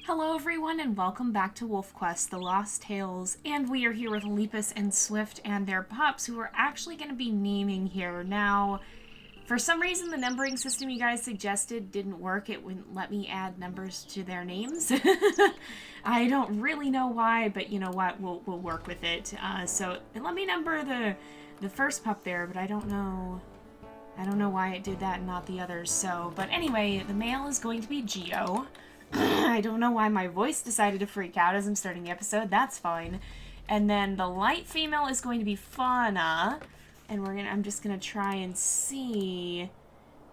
Hello everyone and welcome back to WolfQuest, The Lost Tales, and we are here with Lepus and Swift and their pups who we're actually going to be naming here. Now, for some reason the numbering system you guys suggested didn't work. It wouldn't let me add numbers to their names. I don't really know why, but you know what, we'll work with it. So let me number the first pup there, but I don't know why it did that and not the others. So, but anyway, the male is going to be Geo. I don't know why my voice decided to freak out as I'm starting the episode. That's fine. And then the light female is going to be Fauna. And I'm just gonna try and see.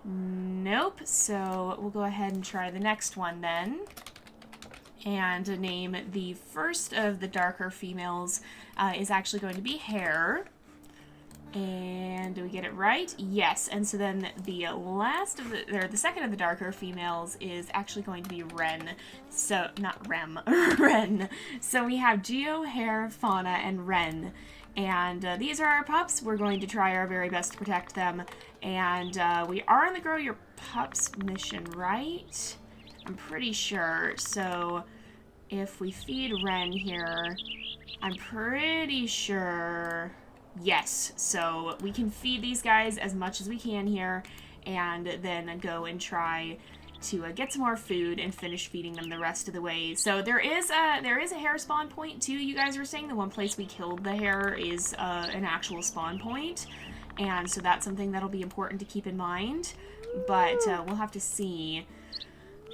Nope. So we'll go ahead and try the next one then. And name the first of the darker females is actually going to be Hair. And do we get it right? Yes. And so then the the second of the darker females is actually going to be Ren. So, not Rem, Ren. So we have Geo, Hair, Fauna, and Ren. And these are our pups. We're going to try our very best to protect them. And we are on the Grow Your Pups mission, right? I'm pretty sure. So if we feed Ren here, I'm pretty sure... Yes, so we can feed these guys as much as we can here, and then go and try to get some more food and finish feeding them the rest of the way. So there is a hare spawn point too. You guys were saying the one place we killed the hare is an actual spawn point, and so that's something that'll be important to keep in mind. But we'll have to see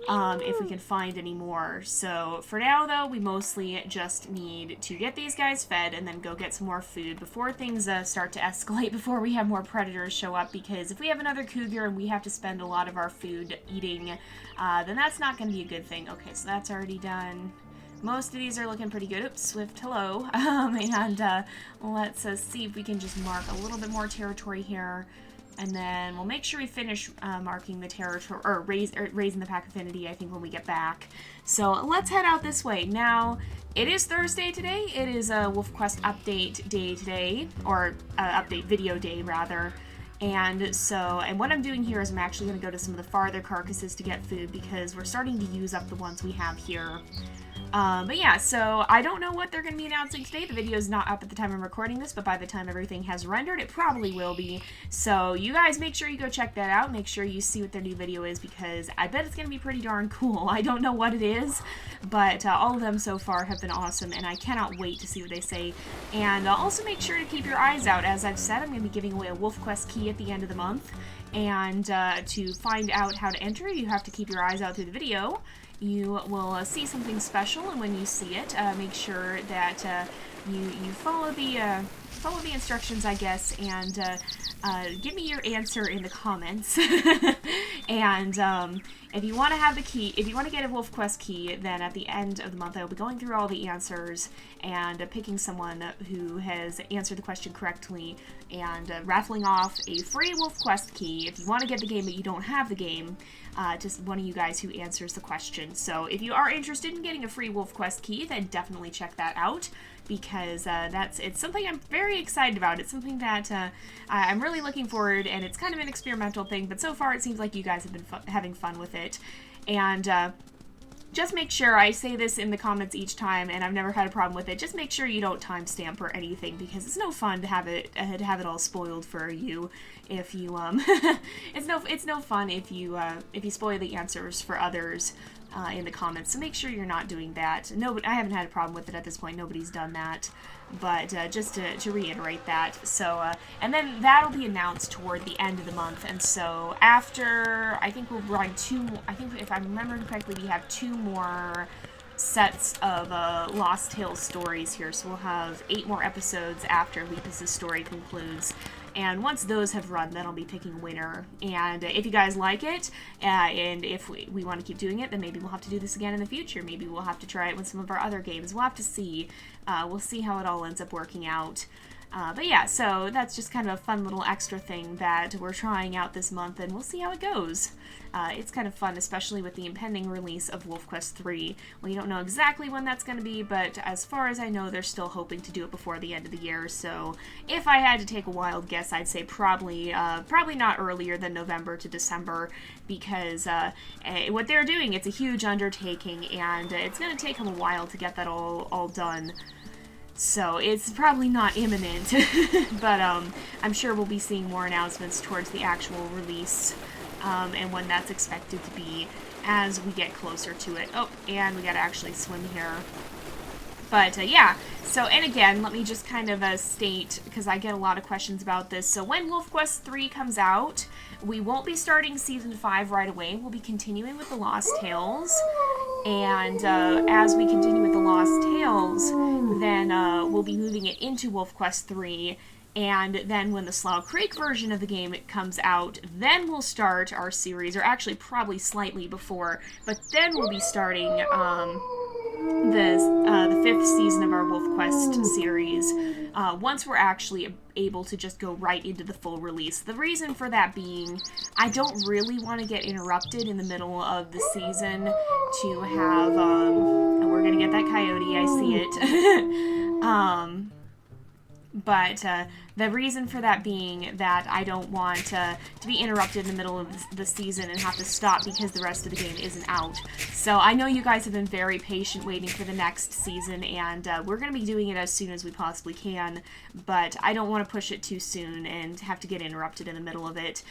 if we can find any more. So for now though, we mostly just need to get these guys fed and then go get some more food before things start to escalate, before we have more predators show up, because if we have another cougar and we have to spend a lot of our food eating, then that's not going to be a good thing. Okay, so that's already done. Most of these are looking pretty good. Oops, Swift, hello. And let's see if we can just mark a little bit more territory here. And then we'll make sure we finish marking the territory, or raising the pack affinity, I think, when we get back. So let's head out this way. Now, it is Thursday today. It is a WolfQuest update day today, or update video day, rather. And so, and what I'm doing here is I'm actually going to go to some of the farther carcasses to get food, because we're starting to use up the ones we have here. But yeah, so I don't know what they're going to be announcing today. The video is not up at the time I'm recording this, but by the time everything has rendered, it probably will be. So you guys make sure you go check that out. Make sure you see what their new video is, because I bet it's going to be pretty darn cool. I don't know what it is, but all of them so far have been awesome, and I cannot wait to see what they say. And also make sure to keep your eyes out. As I've said, I'm going to be giving away a WolfQuest key at the end of the month. And to find out how to enter, you have to keep your eyes out through the video. You will see something special, and when you see it, make sure that you follow the instructions, I guess, and give me your answer in the comments. And if you want to have the key, if you want to get a WolfQuest key, then at the end of the month I will be going through all the answers and picking someone who has answered the question correctly and raffling off a free WolfQuest key. If you want to get the game but you don't have the game, just one of you guys who answers the question. So if you are interested in getting a free WolfQuest key, then definitely check that out, because it's something I'm very excited about. It's something that I'm really looking forward, and it's kind of an experimental thing, but so far it seems like you guys have been having fun with it. And just make sure, I say this in the comments each time, and I've never had a problem with it, just make sure you don't timestamp or anything, because it's no fun to have it all spoiled for you if you it's no fun if you spoil the answers for others in the comments. So make sure you're not doing that. No, I haven't had a problem with it at this point. Nobody's done that. But just to reiterate that. So, and then that'll be announced toward the end of the month. And so after, I think we'll run I think if I'm remembering correctly, we have 2 more sets of Lost Tales stories here. So we'll have 8 more episodes after Lepus' story concludes. And once those have run, then I'll be picking a winner. And if you guys like it, and if we want to keep doing it, then maybe we'll have to do this again in the future. Maybe we'll have to try it with some of our other games. We'll have to see. We'll see how it all ends up working out. But yeah, so that's just kind of a fun little extra thing that we're trying out this month, and we'll see how it goes. It's kind of fun, especially with the impending release of WolfQuest 3. We don't know exactly when that's going to be, but as far as I know, they're still hoping to do it before the end of the year. So if I had to take a wild guess, I'd say probably not earlier than November to December, because what they're doing, it's a huge undertaking, and it's going to take them a while to get that all done. So it's probably not imminent, but I'm sure we'll be seeing more announcements towards the actual release, and when that's expected to be as we get closer to it. Oh, and we gotta actually swim here. But yeah, so, and again, let me just kind of state, because I get a lot of questions about this. So when WolfQuest 3 comes out, we won't be starting Season 5 right away. We'll be continuing with the Lost Tales. And as we continue with the Lost Tales, then we'll be moving it into WolfQuest 3. And then when the Slough Creek version of the game comes out, then we'll start our series, or actually probably slightly before, but then we'll be starting the 5th season of our WolfQuest series, once we're actually able to just go right into the full release. The reason for that being, I don't really want to get interrupted in the middle of the season to have, and we're gonna get that coyote, I see it. But the reason for that being that I don't want to be interrupted in the middle of the season and have to stop because the rest of the game isn't out. So I know you guys have been very patient waiting for the next season, and we're going to be doing it as soon as we possibly can, but I don't want to push it too soon and have to get interrupted in the middle of it.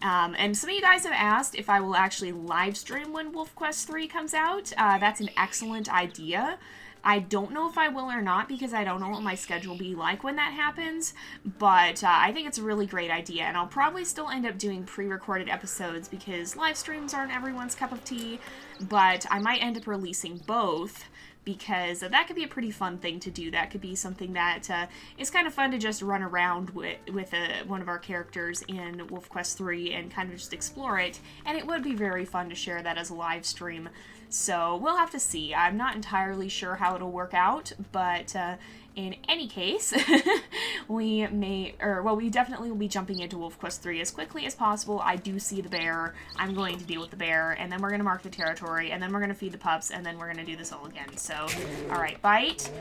And some of you guys have asked if I will actually live stream when WolfQuest 3 comes out. That's an excellent idea. I don't know if I will or not, because I don't know what my schedule will be like when that happens, but I think it's a really great idea, and I'll probably still end up doing pre-recorded episodes because live streams aren't everyone's cup of tea, but I might end up releasing both, because that could be a pretty fun thing to do. That could be something that is kind of fun to just run around with one of our characters in WolfQuest 3 and kind of just explore it, and it would be very fun to share that as a live stream. So we'll have to see. I'm not entirely sure how it'll work out, but in any case, we definitely will be jumping into WolfQuest 3 as quickly as possible. I do see the bear. I'm going to deal with the bear, and then we're going to mark the territory, and then we're going to feed the pups, and then we're going to do this all again. So, alright, bite,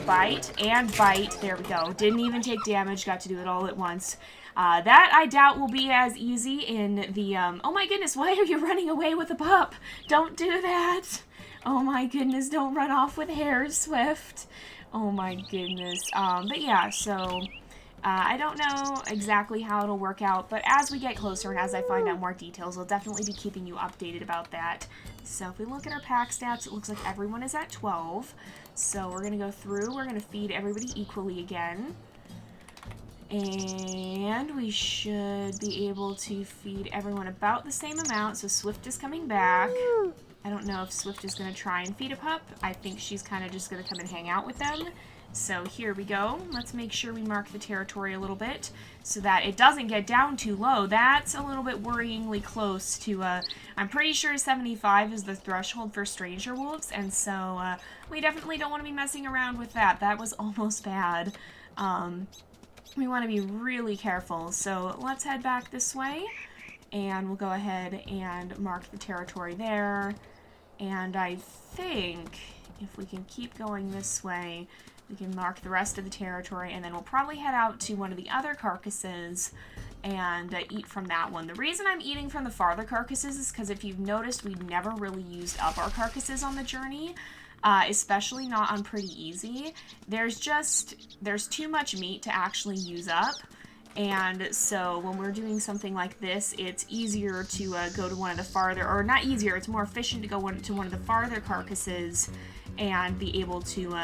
bite, and bite. There we go. Didn't even take damage, got to do it all at once. That I doubt will be as easy in the, oh my goodness, why are you running away with a pup? Don't do that. Oh my goodness, don't run off with hares, Swift. Oh my goodness. But yeah, so, I don't know exactly how it'll work out, but as we get closer and as I find out more details, I'll definitely be keeping you updated about that. So if we look at our pack stats, it looks like everyone is at 12. So we're gonna go through, we're gonna feed everybody equally again. And we should be able to feed everyone about the same amount. So Swift is coming back. I don't know if Swift is going to try and feed a pup. I think she's kind of just going to come and hang out with them. So here we go. Let's make sure we mark the territory a little bit so that it doesn't get down too low. That's a little bit worryingly close to, I'm pretty sure 75 is the threshold for stranger wolves. And so we definitely don't want to be messing around with that. That was almost bad. We want to be really careful, so let's head back this way, and we'll go ahead and mark the territory there, and I think if we can keep going this way, we can mark the rest of the territory, and then we'll probably head out to one of the other carcasses and eat from that one. The reason I'm eating from the farther carcasses is because if you've noticed, we never really used up our carcasses on the journey. Especially not on pretty easy. There's too much meat to actually use up, and so when we're doing something like this, it's easier to go to one of the farther, or not easier, it's more efficient to go to one of the farther carcasses and be able to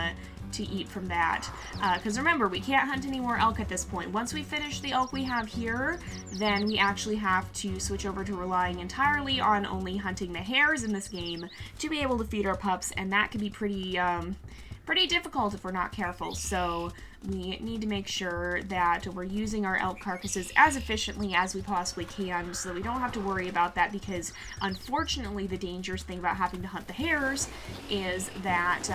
eat from that. Because remember, we can't hunt any more elk at this point. Once we finish the elk we have here, then we actually have to switch over to relying entirely on only hunting the hares in this game to be able to feed our pups, and that can be pretty pretty difficult if we're not careful. So we need to make sure that we're using our elk carcasses as efficiently as we possibly can so that we don't have to worry about that, because unfortunately the dangerous thing about having to hunt the hares is that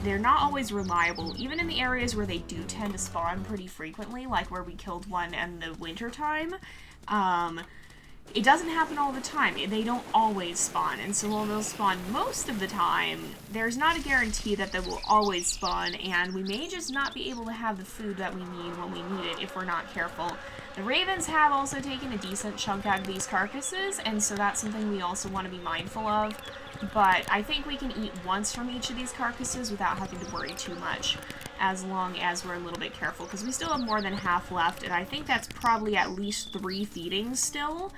they're not always reliable, even in the areas where they do tend to spawn pretty frequently, like where we killed one in the winter time. It doesn't happen all the time. They don't always spawn, and so while they'll spawn most of the time, there's not a guarantee that they will always spawn, and we may just not be able to have the food that we need when we need it if we're not careful. The ravens have also taken a decent chunk out of these carcasses, and so that's something we also want to be mindful of, but I think we can eat once from each of these carcasses without having to worry too much, as long as we're a little bit careful, because we still have more than half left, and I think that's probably at least 3 feedings still.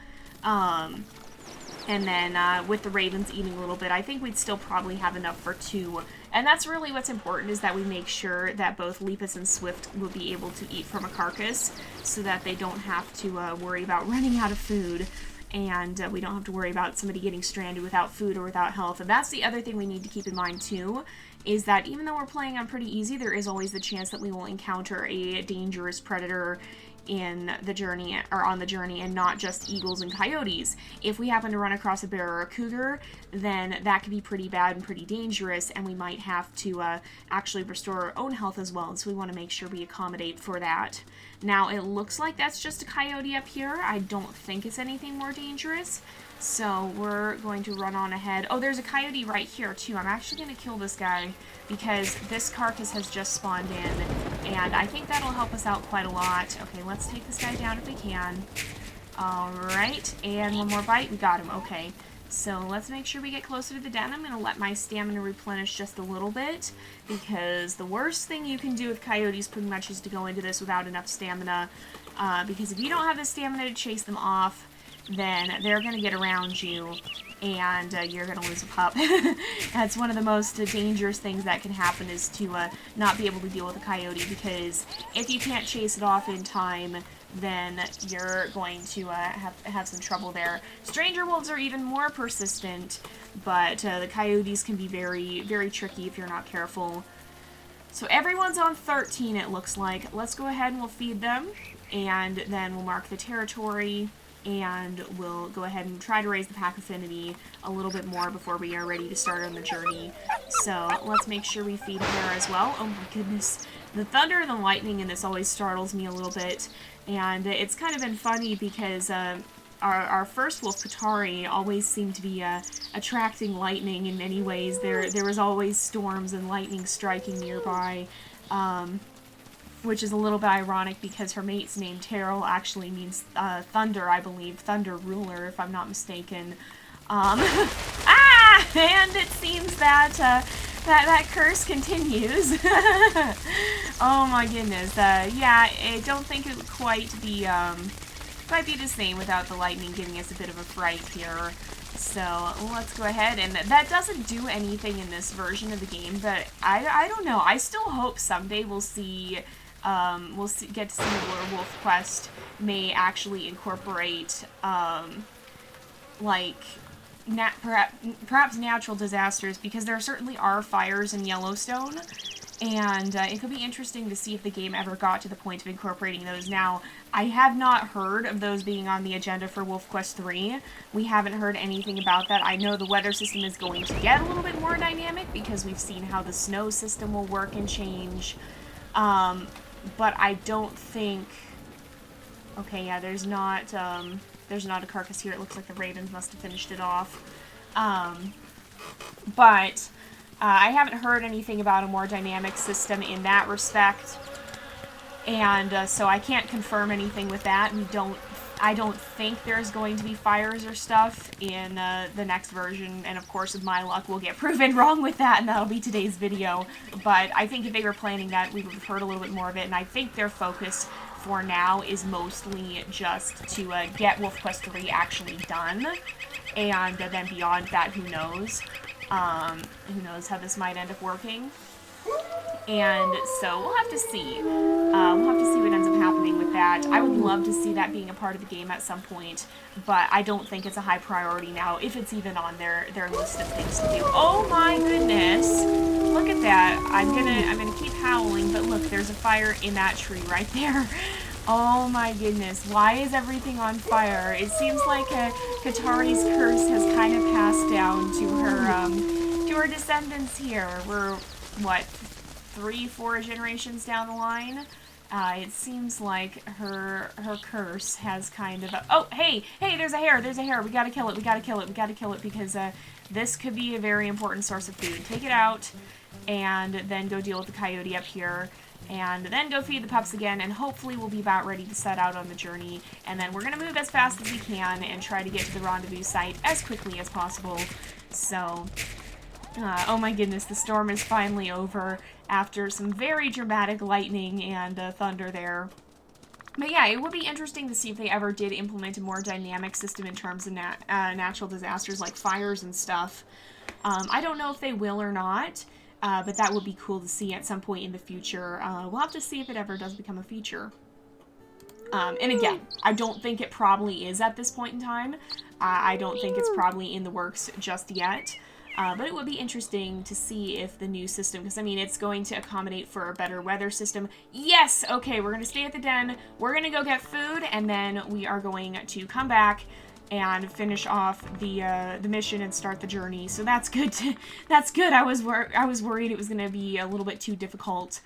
And then with the ravens eating a little bit, I think we'd still probably have enough for 2. And that's really what's important, is that we make sure that both Lepus and Swift will be able to eat from a carcass so that they don't have to worry about running out of food. And we don't have to worry about somebody getting stranded without food or without health. And that's the other thing we need to keep in mind too, is that even though we're playing on pretty easy, there is always the chance that we will encounter a dangerous predator in the journey, or on the journey, and not just eagles and coyotes. If we happen to run across a bear or a cougar, then that could be pretty bad and pretty dangerous, and we might have to actually restore our own health as well, and so we want to make sure we accommodate for that. Now, it looks like that's just a coyote up here. I don't think it's anything more dangerous, so we're going to run on ahead. Oh, there's a coyote right here, too. I'm actually going to kill this guy, because this carcass has just spawned in, and I think that'll help us out quite a lot. Okay, let's take this guy down if we can. Alright, and one more bite. We got him. Okay, so let's make sure we get closer to the den. I'm going to let my stamina replenish just a little bit, because the worst thing you can do with coyotes pretty much is to go into this without enough stamina, because if you don't have the stamina to chase them off, then they're going to get around you, and you're going to lose a pup. That's one of the most dangerous things that can happen, is to not be able to deal with a coyote, because if you can't chase it off in time, then you're going to have some trouble there. Stranger wolves are even more persistent, but the coyotes can be very, very tricky if you're not careful. So everyone's on 13, it looks like. Let's go ahead and we'll feed them, and then we'll mark the territory, and we'll go ahead and try to raise the pack affinity a little bit more before we are ready to start on the journey. So let's make sure we feed her as well. Oh my goodness. The thunder and the lightning in this always startles me a little bit, and it's kind of been funny because our first wolf, Katari, always seemed to be attracting lightning in many ways. There was always storms and lightning striking nearby, which is a little bit ironic because her mate's name, Terrell, actually means thunder, I believe. Thunder ruler, if I'm not mistaken. And it seems that that curse continues. Oh my goodness. Yeah, I don't think it would quite be the same without the lightning giving us a bit of a fright here. So let's go ahead, and that doesn't do anything in this version of the game, but I don't know. I still hope someday we'll see... get to see where WolfQuest may actually incorporate, like, perhaps natural disasters, because there certainly are fires in Yellowstone, and it could be interesting to see if the game ever got to the point of incorporating those. Now, I have not heard of those being on the agenda for WolfQuest 3. We haven't heard anything about that. I know the weather system is going to get a little bit more dynamic, because we've seen how the snow system will work and change. But I don't think... Okay, yeah, there's not a carcass here. It looks like the ravens must have finished it off. But I haven't heard anything about a more dynamic system in that respect. And so I can't confirm anything with that. I don't think there's going to be fires or stuff in the next version, and of course with my luck we'll get proven wrong with that, and that'll be today's video. But I think if they were planning that, we would have heard a little bit more of it, and I think their focus for now is mostly just to get WolfQuest 3 actually done, and then beyond that, who knows? Who knows how this might end up working. And so we'll have to see. We'll have to see what ends up happening with that. I would love to see that being a part of the game at some point, but I don't think it's a high priority now, if it's even on their list of things to do. Oh my goodness! Look at that. I'm gonna keep howling, but look, there's a fire in that tree right there. Oh my goodness, why is everything on fire? It seems like Katari's curse has kind of passed down to her descendants here. We're, what, 3-4 generations down the line? It seems like her curse has kind of... Oh, hey, there's a hare, we gotta kill it, because this could be a very important source of food. Take it out, and then go deal with the coyote up here. And then go feed the pups again, and hopefully we'll be about ready to set out on the journey. And then we're going to move as fast as we can and try to get to the rendezvous site as quickly as possible. So, oh my goodness, the storm is finally over after some very dramatic lightning and thunder there. But yeah, it would be interesting to see if they ever did implement a more dynamic system in terms of natural disasters like fires and stuff. I don't know if they will or not. But that would be cool to see at some point in the future. We'll have to see if it ever does become a feature. And again, I don't think it probably is at this point in time. I don't think it's probably in the works just yet. But it would be interesting to see if the new system, because I mean, it's going to accommodate for a better weather system. Yes! Okay, we're going to stay at the den. We're going to go get food, and then we are going to come back and finish off the mission and start the journey. So that's good. That's good. I was worried it was going to be a little bit too difficult.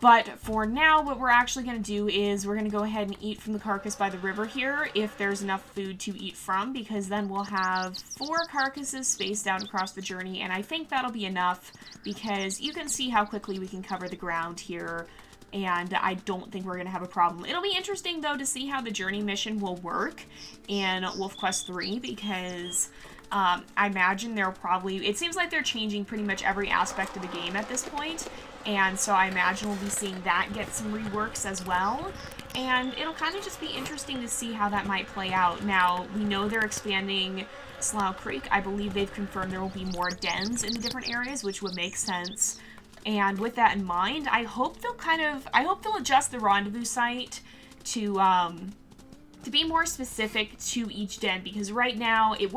But for now, what we're actually going to do is we're going to go ahead and eat from the carcass by the river here, if there's enough food to eat from, because then we'll have 4 carcasses spaced out across the journey, and I think that'll be enough, because you can see how quickly we can cover the ground here. And I don't think we're going to have a problem. It'll be interesting, though, to see how the journey mission will work in WolfQuest 3, because I imagine they'll probably... It seems like they're changing pretty much every aspect of the game at this point, and so I imagine we'll be seeing that get some reworks as well. And it'll kind of just be interesting to see how that might play out. Now, we know they're expanding Slough Creek. I believe they've confirmed there will be more dens in the different areas, which would make sense. And with that in mind, I hope they'll adjust the rendezvous site to be more specific to each den, because right now it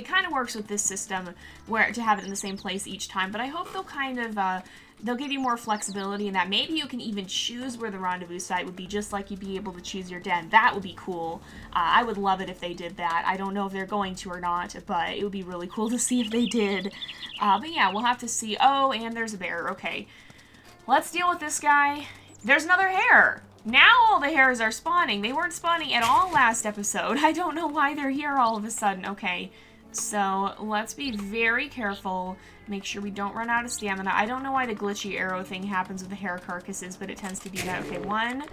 kind of works with this system where to have it in the same place each time, but I hope they'll give you more flexibility in that maybe you can even choose where the rendezvous site would be, just like you'd be able to choose your den. That would be cool. I would love it if they did that. I don't know if they're going to or not, but it would be really cool to see if they did. But yeah, we'll have to see. Oh, and there's a bear. Okay. Let's deal with this guy. There's another hare. Now all the hares are spawning. They weren't spawning at all last episode. I don't know why they're here all of a sudden. Okay. So let's be very careful. Make sure we don't run out of stamina. I don't know why the glitchy arrow thing happens with the hare carcasses, but it tends to do that. Okay, 1,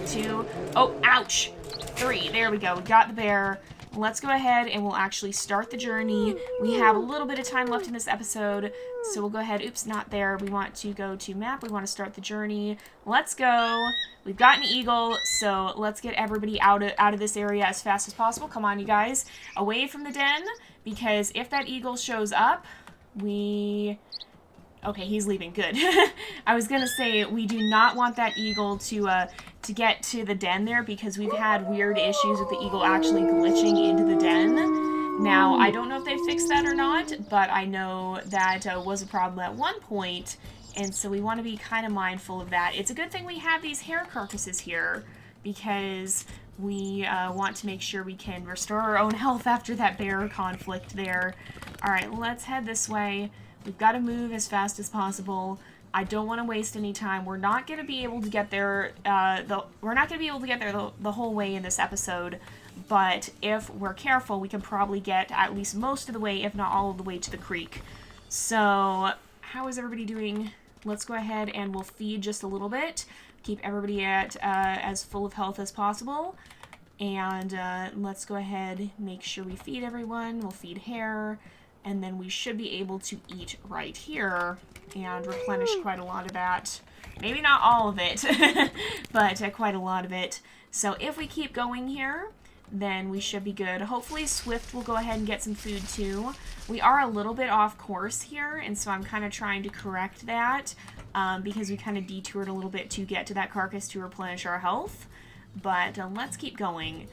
2, oh, ouch! 3, there we go. We got the bear. Let's go ahead and we'll actually start the journey. We have a little bit of time left in this episode, so we'll go ahead. Oops, not there. We want to go to map. We want to start the journey. Let's go. We've got an eagle, so let's get everybody out of this area as fast as possible. Come on, you guys. Away from the den, because if that eagle shows up, okay, he's leaving. Good. I was gonna say, we do not want that eagle to get to the den there, because we've had weird issues with the eagle actually glitching into the den. Now, I don't know if they fixed that or not, but I know that was a problem at one point, and so we want to be kind of mindful of that. It's a good thing we have these hare carcasses here, because we want to make sure we can restore our own health after that bear conflict there. Alright, let's head this way. We've got to move as fast as possible. I don't want to waste any time. We're not going to be able to get there, the whole way in this episode, but if we're careful, we can probably get at least most of the way, if not all of the way, to the creek. So, how is everybody doing? Let's go ahead and we'll feed just a little bit. Keep everybody at as full of health as possible. And let's go ahead, make sure we feed everyone. We'll feed hare, and then we should be able to eat right here and replenish quite a lot of that. Maybe not all of it, but quite a lot of it. So if we keep going here, then we should be good. Hopefully Swift will go ahead and get some food too. We are a little bit off course here, and so I'm kind of trying to correct that. because we kind of detoured a little bit to get to that carcass to replenish our health. But let's keep going.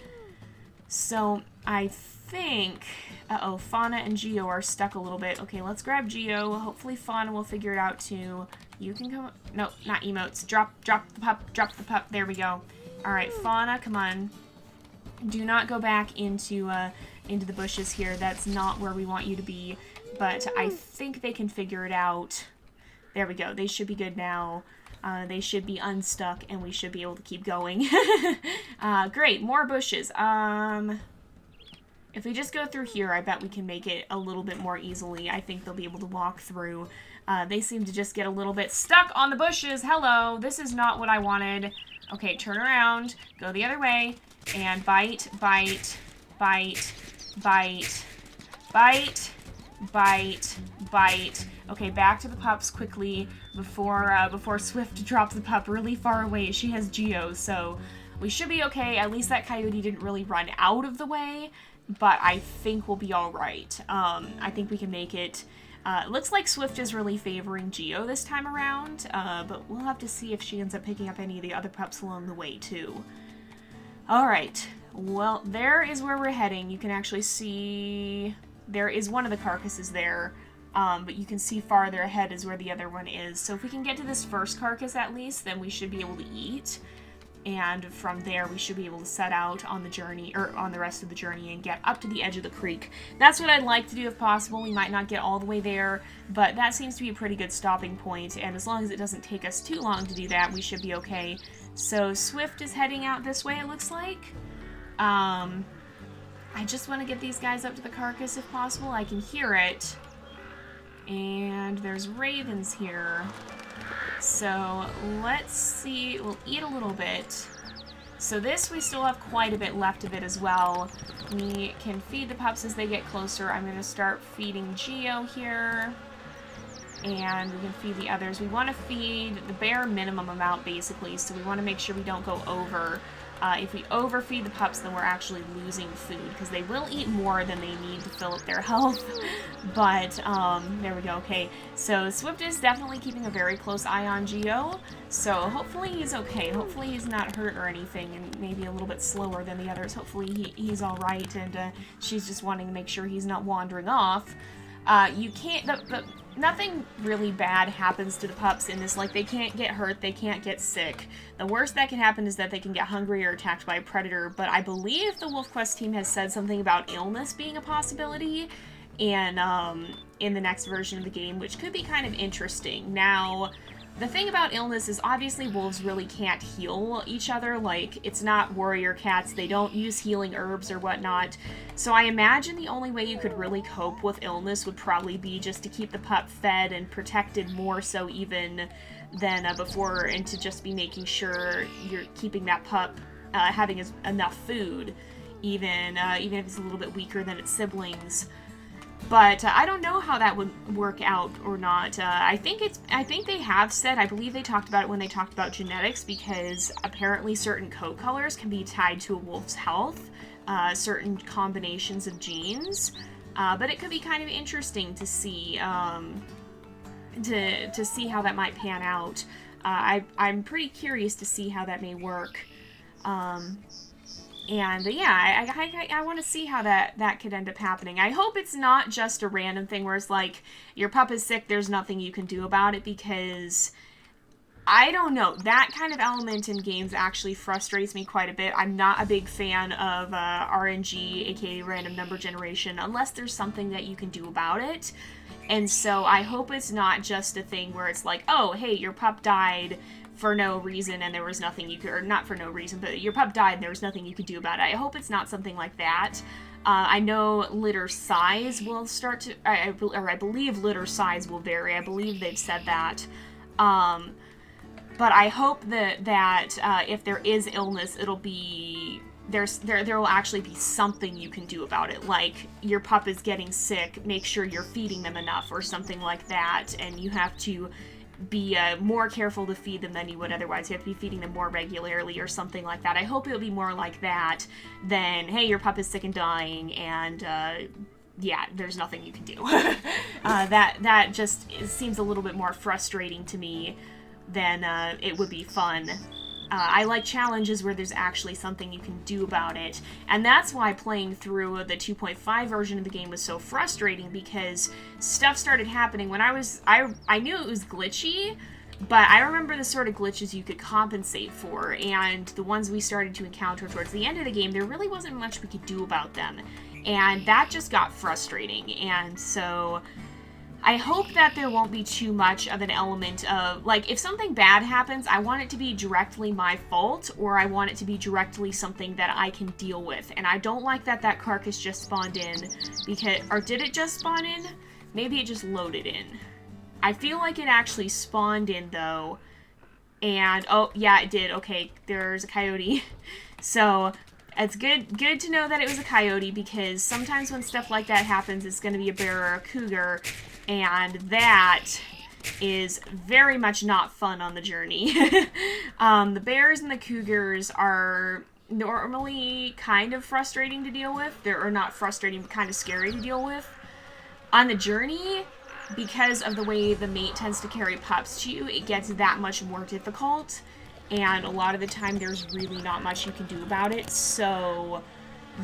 So I think, uh-oh, Fauna and Geo are stuck a little bit. Okay, let's grab Geo. Hopefully Fauna will figure it out too. You can come, no, not emotes. Drop the pup. There we go. All right, Fauna, come on. Do not go back into the bushes here. That's not where we want you to be. But I think they can figure it out. There we go. They should be good now. They should be unstuck, and we should be able to keep going. Great, more bushes. If we just go through here, I bet we can make it a little bit more easily. I think they'll be able to walk through. They seem to just get a little bit stuck on the bushes. Hello, this is not what I wanted. Okay, turn around, go the other way, and bite, bite, bite, bite, bite, bite, bite. Okay, back to the pups quickly before Swift drops the pup really far away. She has Geo, so we should be okay. At least that coyote didn't really run out of the way, but I think we'll be all right. I think we can make it. It looks like Swift is really favoring Geo this time around, but we'll have to see if she ends up picking up any of the other pups along the way, too. All right. Well, there is where we're heading. You can actually see there is one of the carcasses there, but you can see farther ahead is where the other one is. So if we can get to this first carcass at least, then we should be able to eat. And from there, we should be able to set out on the journey, or on the rest of the journey, and get up to the edge of the creek. That's what I'd like to do if possible. We might not get all the way there, but that seems to be a pretty good stopping point, and as long as it doesn't take us too long to do that, we should be okay. So Swift is heading out this way, it looks like. I just want to get these guys up to the carcass if possible. I can hear it. And there's ravens here. So let's see, we'll eat a little bit. So this, we still have quite a bit left of it as well. We can feed the pups as they get closer. I'm going to start feeding Geo here. And we can feed the others. We want to feed the bare minimum amount, basically, so we want to make sure we don't go over. If we overfeed the pups, then we're actually losing food, because they will eat more than they need to fill up their health. But, there we go, okay. So, Swift is definitely keeping a very close eye on Geo, so hopefully he's okay. Hopefully he's not hurt or anything, and maybe a little bit slower than the others. Hopefully he's alright, and she's just wanting to make sure he's not wandering off. You can't, nothing really bad happens to the pups in this. Like, they can't get hurt, they can't get sick. The worst that can happen is that they can get hungry or attacked by a predator, but I believe the WolfQuest team has said something about illness being a possibility in the next version of the game, which could be kind of interesting. Now, the thing about illness is obviously wolves really can't heal each other. Like, it's not warrior cats. They don't use healing herbs or whatnot. So I imagine the only way you could really cope with illness would probably be just to keep the pup fed and protected more so even than before, and to just be making sure you're keeping that pup having enough food, even if it's a little bit weaker than its siblings. But I don't know how that would work out or not. I think they have said, I believe they talked about it when they talked about genetics, because apparently certain coat colors can be tied to a wolf's health, certain combinations of genes. But it could be kind of interesting to see, to see how that might pan out. I'm pretty curious to see how that may work. And yeah, I want to see how that could end up happening. I hope it's not just a random thing where it's like, your pup is sick, there's nothing you can do about it, because I don't know. That kind of element in games actually frustrates me quite a bit. I'm not a big fan of RNG, aka random number generation, unless there's something that you can do about it. And so I hope it's not just a thing where it's like, oh, hey, your pup died for no reason and there was nothing you could, or not for no reason, but your pup died and there was nothing you could do about it. I hope it's not something like that. I know litter size will start to, I believe litter size will vary. I believe they've said that. But I hope that if there is illness, it'll be, there will actually be something you can do about it. Like, your pup is getting sick, make sure you're feeding them enough or something like that, and you have to be more careful to feed them than you would otherwise. You have to be feeding them more regularly or something like that. I hope it'll be more like that than, hey, your pup is sick and dying, and yeah, there's nothing you can do. That just seems a little bit more frustrating to me than it would be fun. I like challenges where there's actually something you can do about it, and that's why playing through the 2.5 version of the game was so frustrating, because stuff started happening when I knew it was glitchy, but I remember the sort of glitches you could compensate for, and the ones we started to encounter towards the end of the game, there really wasn't much we could do about them, and that just got frustrating. And so I hope that there won't be too much of an element of, like, if something bad happens, I want it to be directly my fault, or I want it to be directly something that I can deal with. And I don't like that that carcass just spawned in, because, or did it just spawn in? Maybe it just loaded in. I feel like it actually spawned in, though, and, oh, yeah, it did. Okay, there's a coyote. So it's good to know that it was a coyote, because sometimes when stuff like that happens, it's going to be a bear or a cougar, and that is very much not fun on the journey. The bears and the cougars are normally kind of frustrating to deal with. They're not frustrating, but kind of scary to deal with. On the journey, because of the way the mate tends to carry pups to you, it gets that much more difficult, and a lot of the time there's really not much you can do about it. So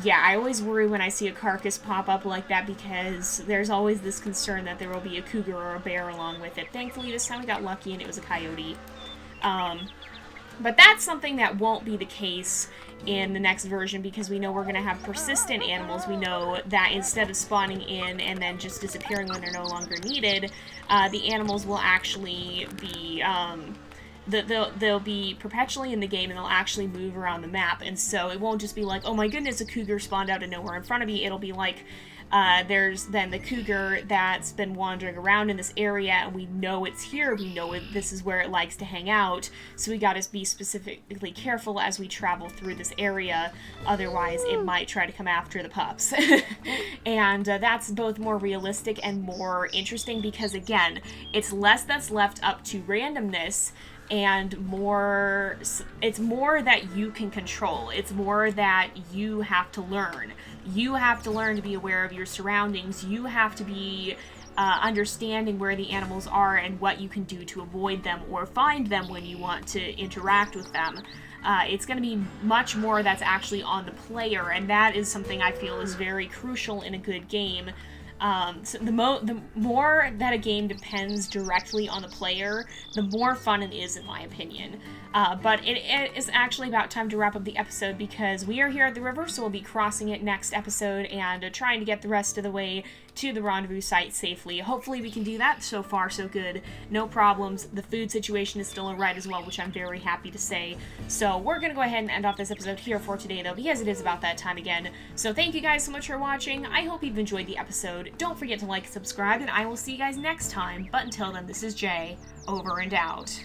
yeah, I always worry when I see a carcass pop up like that, because there's always this concern that there will be a cougar or a bear along with it. Thankfully, this time we got lucky and it was a coyote. But that's something that won't be the case in the next version, because we know we're going to have persistent animals. We know that instead of spawning in and then just disappearing when they're no longer needed, the animals will actually be they'll be perpetually in the game, and they'll actually move around the map. And so it won't just be like, oh my goodness, a cougar spawned out of nowhere in front of me. It'll be like, there's then the cougar that's been wandering around in this area, and we know it's here. We know this is where it likes to hang out. So we gotta be specifically careful as we travel through this area. Otherwise, it might try to come after the pups. And that's both more realistic and more interesting, because again, it's less that's left up to randomness, and more, it's more that you can control. It's more that you have to learn. You have to learn to be aware of your surroundings. You have to be understanding where the animals are and what you can do to avoid them or find them when you want to interact with them. It's going to be much more that's actually on the player, and that is something I feel is very crucial in a good game. So the more that a game depends directly on the player, the more fun it is, in my opinion. But it is actually about time to wrap up the episode, because we are here at the river, so we'll be crossing it next episode and trying to get the rest of the way to the rendezvous site safely. Hopefully we can do that. So far, so good. No problems. The food situation is still alright as well, which I'm very happy to say. So we're going to go ahead and end off this episode here for today, though, because it is about that time again. So thank you guys so much for watching. I hope you've enjoyed the episode. Don't forget to like and subscribe, and I will see you guys next time. But until then, this is Jay, over and out.